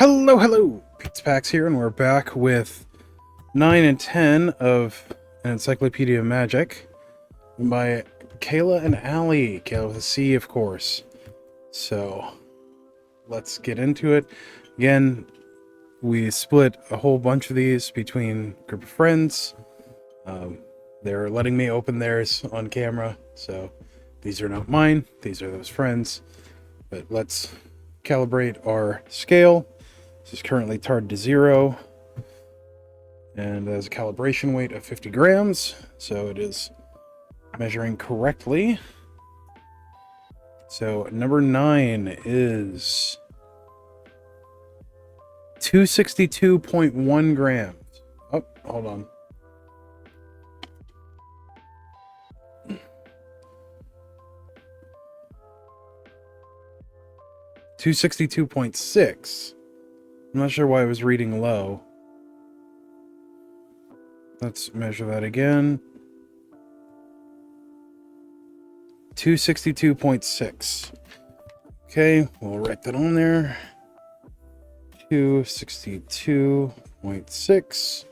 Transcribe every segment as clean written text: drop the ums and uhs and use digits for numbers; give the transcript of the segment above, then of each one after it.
Hello, hello! Pizza Packs here, and we're back with 9 and 10 of an Encyclopedia of Magic by Cayla and Alli. Kayla with a C, of course. So, let's get into it. Again, we split a whole bunch of these between a group of friends. They're letting me open theirs on camera, so these are not mine. These are those friends. But let's calibrate our scale. This is currently tarred to 0, and has a calibration weight of 50 grams, so it is measuring correctly. So number 9 is 262.1 grams. Oh, hold on. $262.6. I'm not sure why I was reading low. Let's measure that again. 262.6. Okay, we'll write that on there. 262.6.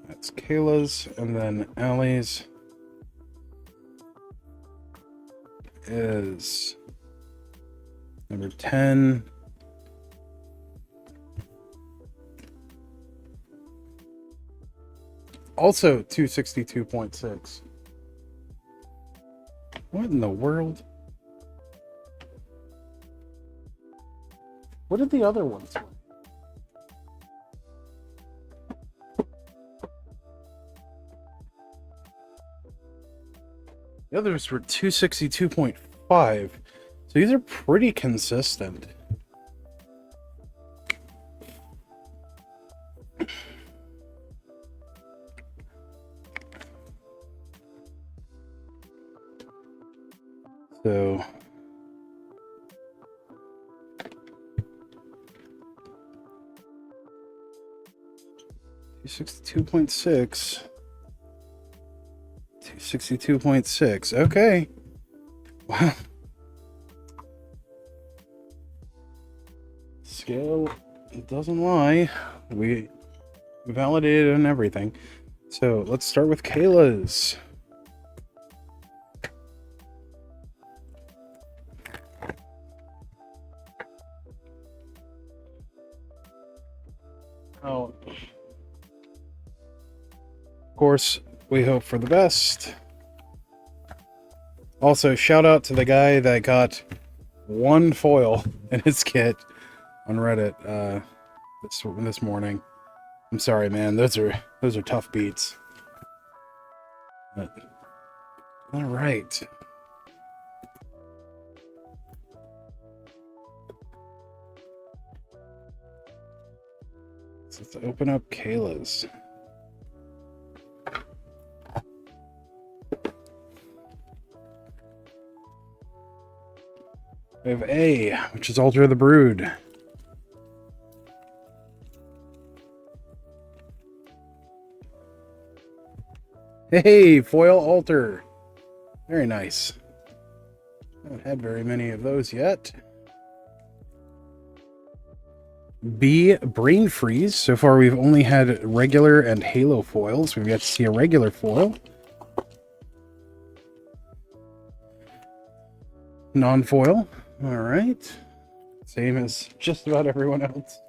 That's Kayla's, and then Alli's is number 10. Also 262.6. What in the world? What did the other ones say? The others were 262.5. So these are pretty consistent. So 262.6. 262.6. Okay. Wow. Scale, it doesn't lie. We validated and everything. So let's start with Kayla's. Oh. Of course, we hope for the best. Also, shout out to the guy that got one foil in his kit on Reddit this morning. I'm sorry, man. Those are tough beats. But, all right. So let's open up Kayla's. We have A, which is Altar of the Brood. Hey, foil altar. Very nice. Haven't had very many of those yet. B, Brain Freeze. So far we've only had regular and halo foils. We've yet to see a regular foil. Non-foil. Alright. Same as just about everyone else.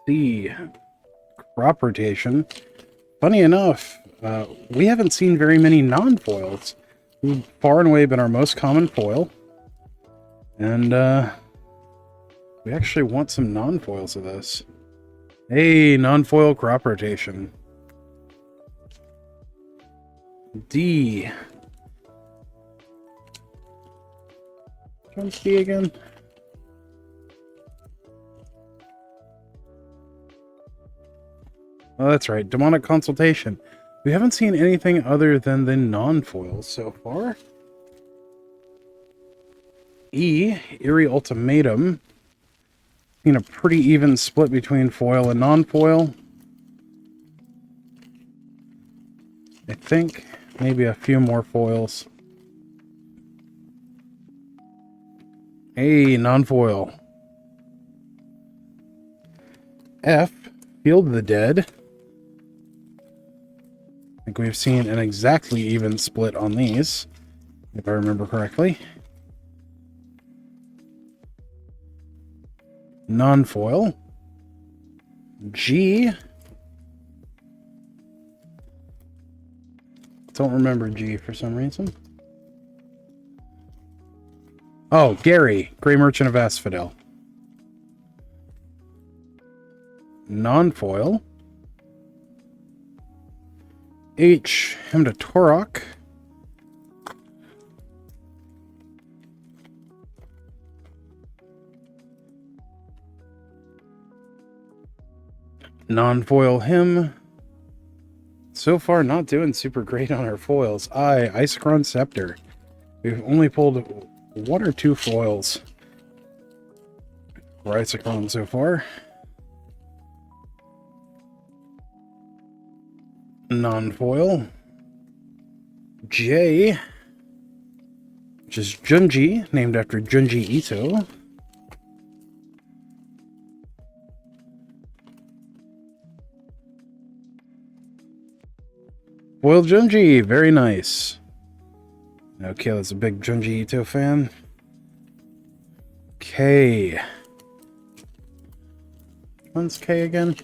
C, Crop Rotation. Funny enough, we haven't seen very many non-foils. We've far and away been our most common foil. And, we actually want some non-foils of this. Hey, non-foil Crop Rotation. D. Which one's D again? Oh, that's right. Demonic Consultation. We haven't seen anything other than the non-foils so far. E, Eerie Ultimatum. Seen a pretty even split between foil and non-foil. I think maybe a few more foils. Hey, non-foil. F, Field of the Dead. I think we've seen an exactly even split on these, if I remember correctly. Non-foil. G. Don't remember G for some reason. Oh, Gary, Grey Merchant of Asphodel. Non-foil. H, Hymn to Torok. Non-foil Hymn. So far, not doing super great on our foils. Isochron Scepter. We've only pulled 1 or 2 foils for Isochron so far. Non-foil. J, which is Junji, named after Junji Ito. Foil Junji, very nice. Okay, that's a big Junji Ito fan. K. When's K again?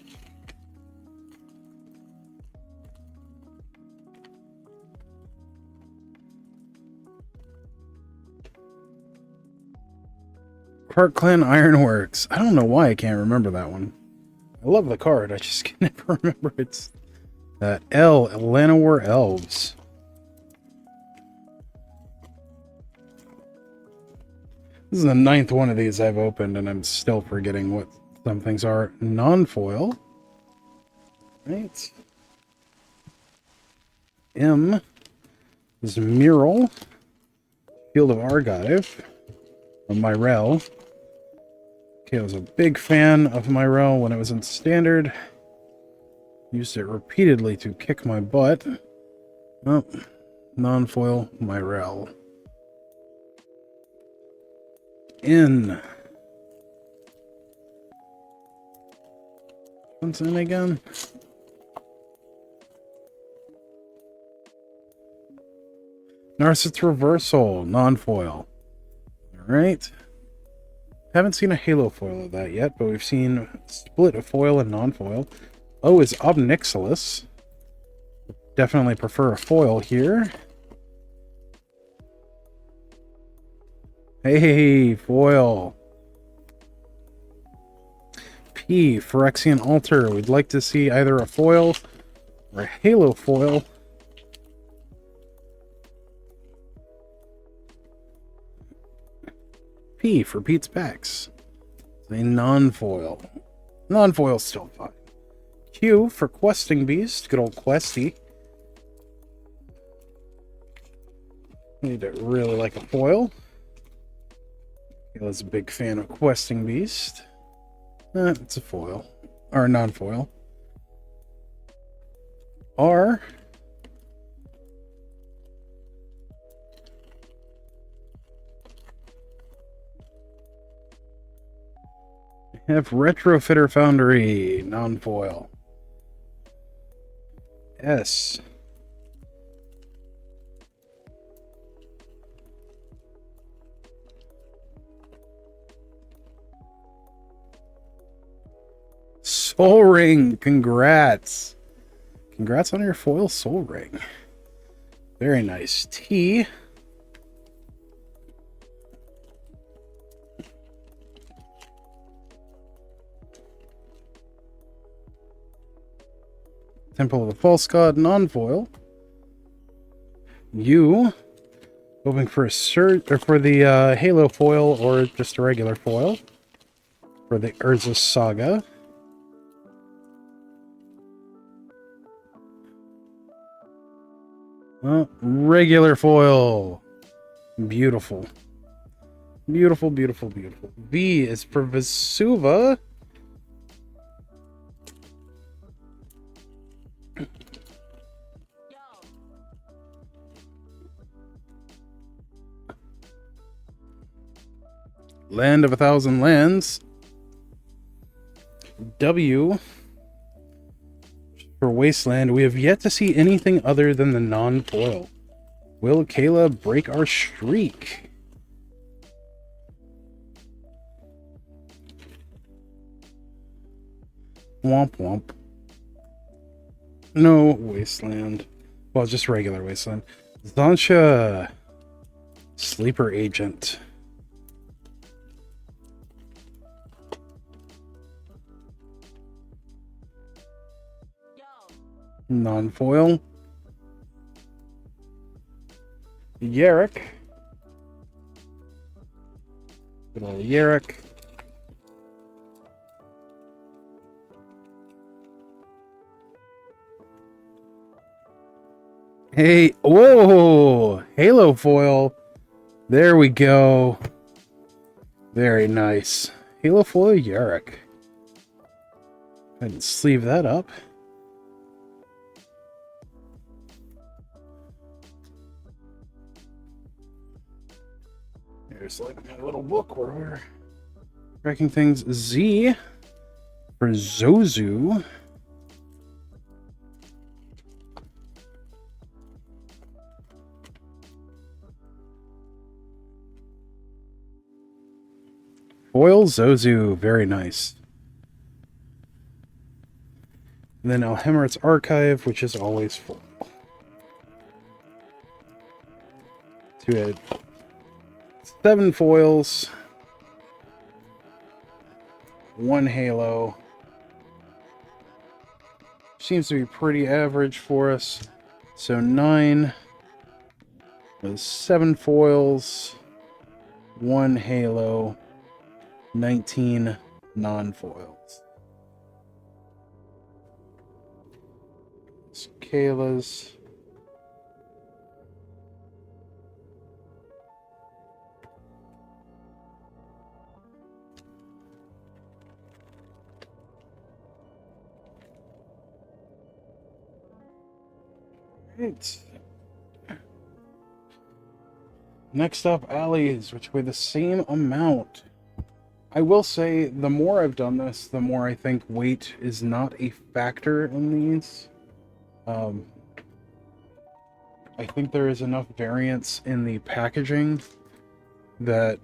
Park Clan Ironworks. I don't know why I can't remember that one. I love the card, I just can never remember its... L, Atlanta War Elves. This is the 9th one of these I've opened, and I'm still forgetting what some things are. Non-foil. Right. M is Mural. Field of Argive. Myrel. Okay, I was a big fan of Myrel when it was in Standard. Used it repeatedly to kick my butt. Oh, non-foil Myrel. N. What's in again? Narcissus Reversal, non-foil. Alright. Haven't seen a Halo foil of that yet, but we've seen split of foil and non-foil. O is Obnixilis. Definitely prefer a foil here. Hey, foil. P, Phyrexian Altar. We'd like to see either a foil or a Halo foil. P for Pete's Packs. It's a non-foil. Non-foil's still fine. Q for Questing Beast. Good old Questy. Need to really like a foil. Kayla's a big fan of Questing Beast. It's a foil. Or non-foil. R. Have Retrofitter Foundry. Non-foil. S. Soul Ring, congrats. Congrats on your foil Soul Ring. Very nice. T. Temple of the False God, non-foil. U. Hoping for a cert, or for the Halo foil, or just a regular foil. For the Urza Saga. Regular foil. Beautiful. Beautiful, beautiful, beautiful. V is for Vesuva. Land of a Thousand Lands. W for Wasteland. We have yet to see anything other than the non-foil. Will Kayla break our streak? Womp womp. No Wasteland. Well, just regular Wasteland. Zansha. Sleeper Agent. Non-foil. Yarrick. Good old Yarrick. Hey, whoa! Halo foil. There we go. Very nice. Halo foil Yarrick. I didn't sleeve that up. Here's like my little book where we're tracking things. Z for Zozu. Foil Zozu, very nice. And then Alhemerit's Archive, which is always full. So we had 7 foils, 1 halo. Seems to be pretty average for us. So 9, 7 foils, 1 halo, 19 non-foils. It's Kayla's. Right. Next up, Alli's, which weigh the same amount. I will say, the more I've done this, the more I think weight is not a factor in these. I think there is enough variance in the packaging that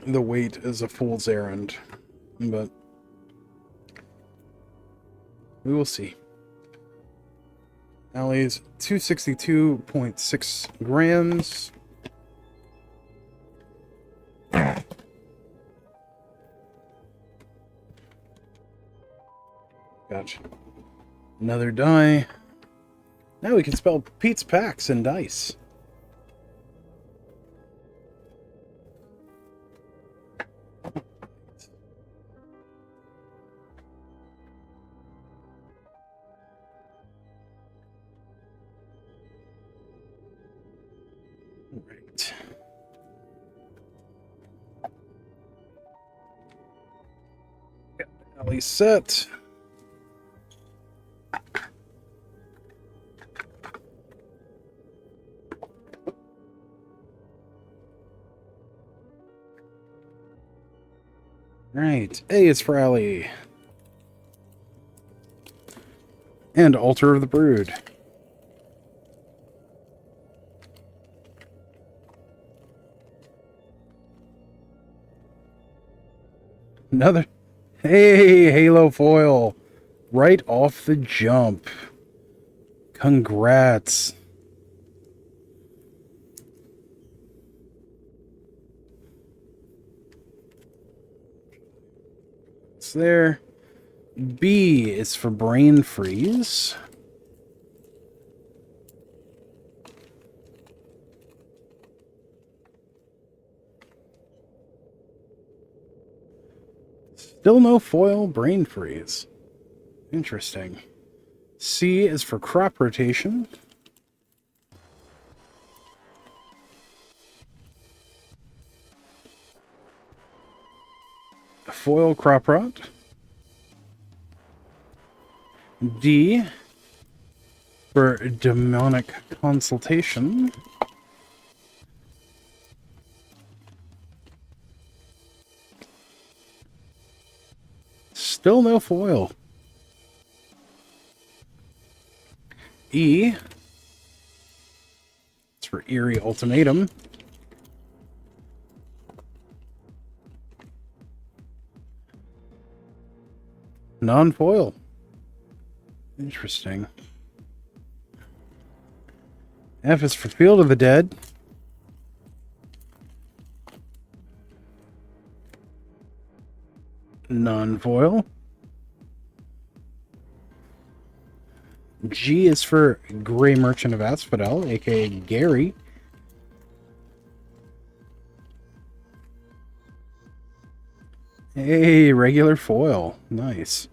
the weight is a fool's errand. But we will see. Alli's 262.6 grams. Gotcha. Another die. Now we can spell Pete's Packs and dice. Right. Alli set. Right, A is for Alli. And Altar of the Brood. Another. Hey, Halo foil. Right off the jump. Congrats. It's there. B is for Brain Freeze. Still no foil Brain Freeze. Interesting. C is for Crop Rotation. Foil Crop Rot. D for Demonic Consultation. Still no foil. E. It's for Eerie Ultimatum. Non-foil. Interesting. F is for Field of the Dead. Non-foil. G is for Grey Merchant of Asphodel, aka Gary. Hey, regular foil. Nice.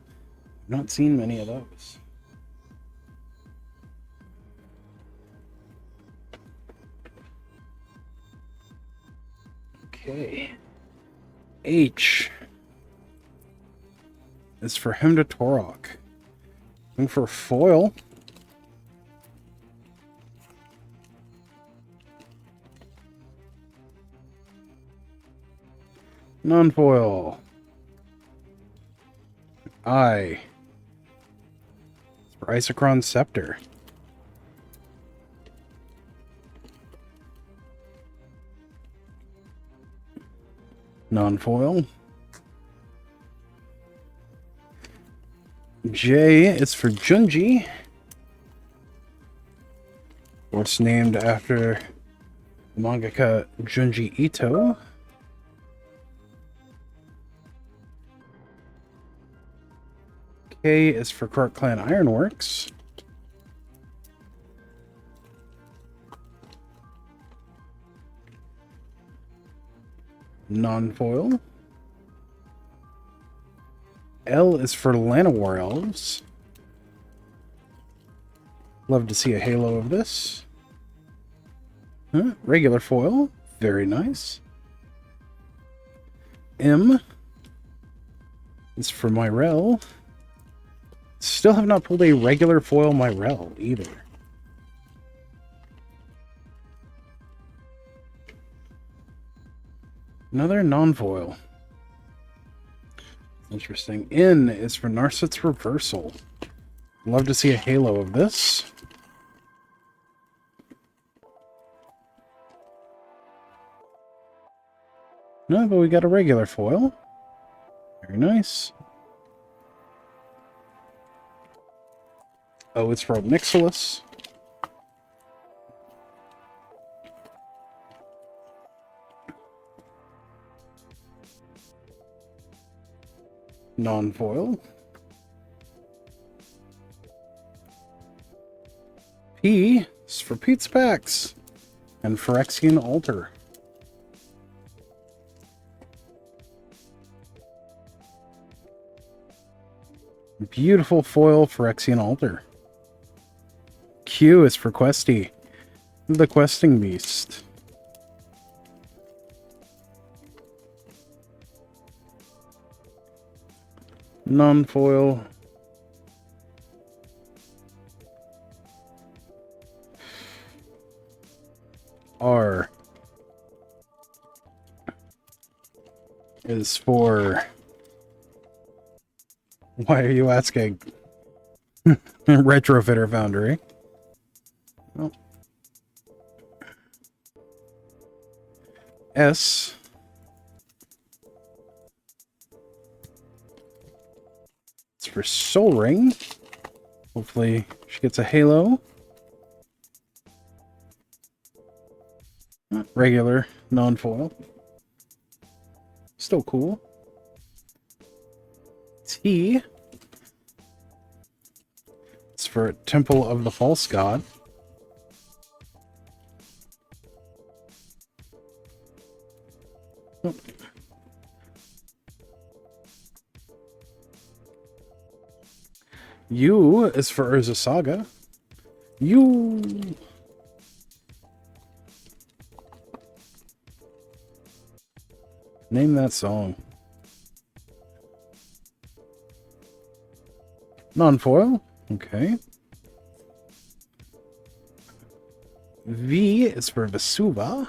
Not seen many of those. Okay. H is for Him to Torok. Looking for foil. Non-foil. I. It's for Isochron Scepter. Non-foil. J is for Junji. It's named after mangaka Junji Ito. K is for Croc Clan Ironworks. Non-foil. L is for Llanowar Elves. Love to see a halo of this. Huh? Regular foil. Very nice. M is for Myrel. Still have not pulled a regular foil Myrel either. Another non-foil. Interesting. N is for Narset's Reversal. Love to see a halo of this. No, but we got a regular foil. Very nice. Oh, it's for Nixilis. Non-foil. P is for Pete's Packs and Phyrexian Altar. Beautiful foil Phyrexian Altar. Q is for Questy, the Questing Beast. Non-foil. R is for... Why are you asking? Retrofitter Foundry. Oh. S it's for Soul Ring. Hopefully she gets a halo. Regular, non-foil. Still cool. T. It's for Temple of the False God. Oh. U is for Urza Saga. U. Name that song. Non-foil. Okay. V is for Vesuva.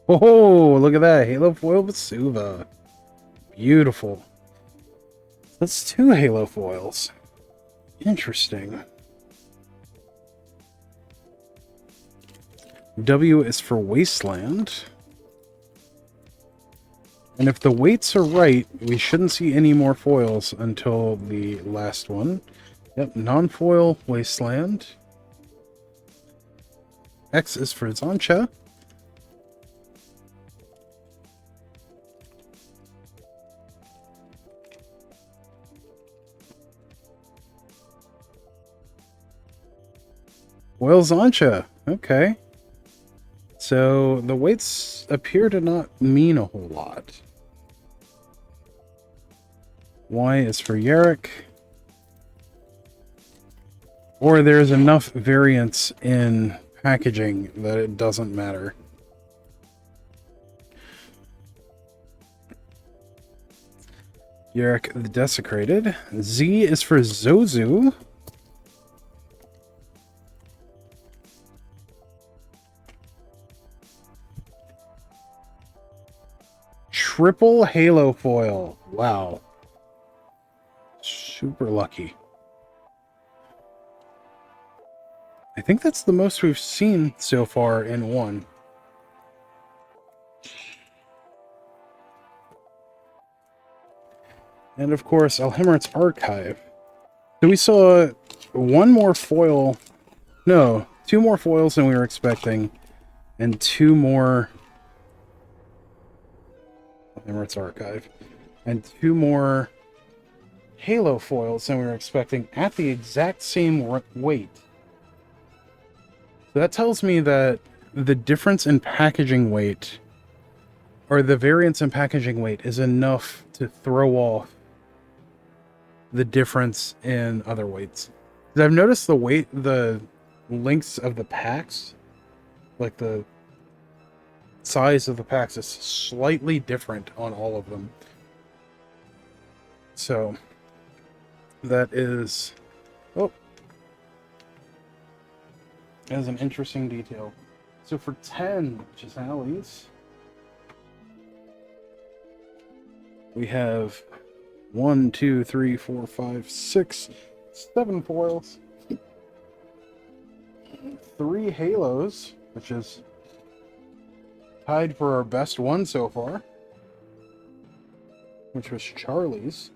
Oh, look at that. Halo foil Vesuva. Beautiful. That's 2 Halo foils. Interesting. W is for Wasteland. And if the weights are right, we shouldn't see any more foils until the last one. Yep, non-foil Wasteland. X is for Zancha. Foil Zancha. Okay. So the weights appear to not mean a whole lot. Y is for Yarrick. Or there's enough variance in packaging that it doesn't matter. Yarrick the Desecrated. Z is for Zozu. Triple Halo foil. Wow. Super lucky. I think that's the most we've seen so far in one. And of course, Alhimmert's Archive. So we saw one more foil. No, 2 more foils than we were expecting. And 2 more... Alhimmert's Archive. And 2 more Halo foils than we were expecting at the exact same weight. So that tells me that the difference in packaging weight, or the variance in packaging weight, is enough to throw off the difference in other weights. I've noticed the lengths of the packs, like the size of the packs, is slightly different on all of them. So that is... Oh. That is an interesting detail. So for 10, which is Alli's, we have 1, 2, 3, 4, 5, 6, 7 foils, 3 Halos, which is tied for our best one so far, which was Charlie's.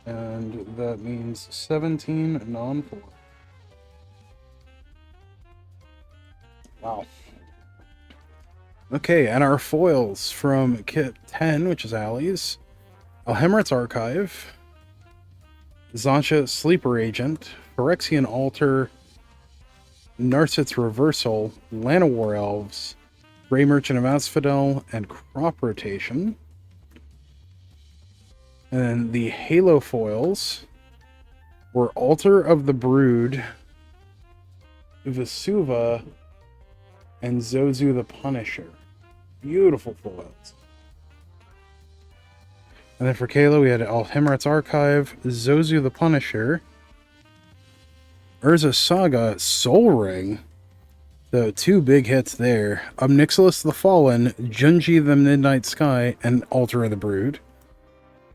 And that means 17 non-foil. Wow. Okay, and our foils from Kit 10, which is Alli's, Alhimmert's Archive, Zancha Sleeper Agent, Phyrexian Altar, Narsit's Reversal, Llanowar Elves, Grey Merchant of Asphodel, and Crop Rotation. And then the Halo foils were Altar of the Brood, Vesuva, and Zozu the Punisher. Beautiful foils. And then for Kayla, we had Alhimmert's Archive, Zozu the Punisher, Urza Saga Soul Ring. So 2 big hits there. Obnixilis the Fallen, Junji the Midnight Sky, and Altar of the Brood.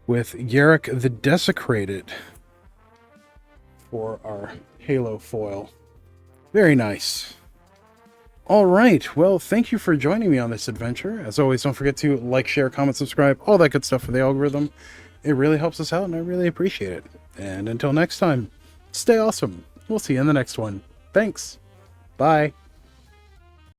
With Yarrick the Desecrated for our Halo foil. Very nice. Alright, well, thank you for joining me on this adventure. As always, don't forget to like, share, comment, subscribe, all that good stuff for the algorithm. It really helps us out, and I really appreciate it. And until next time, stay awesome. We'll see you in the next one. Thanks. Bye.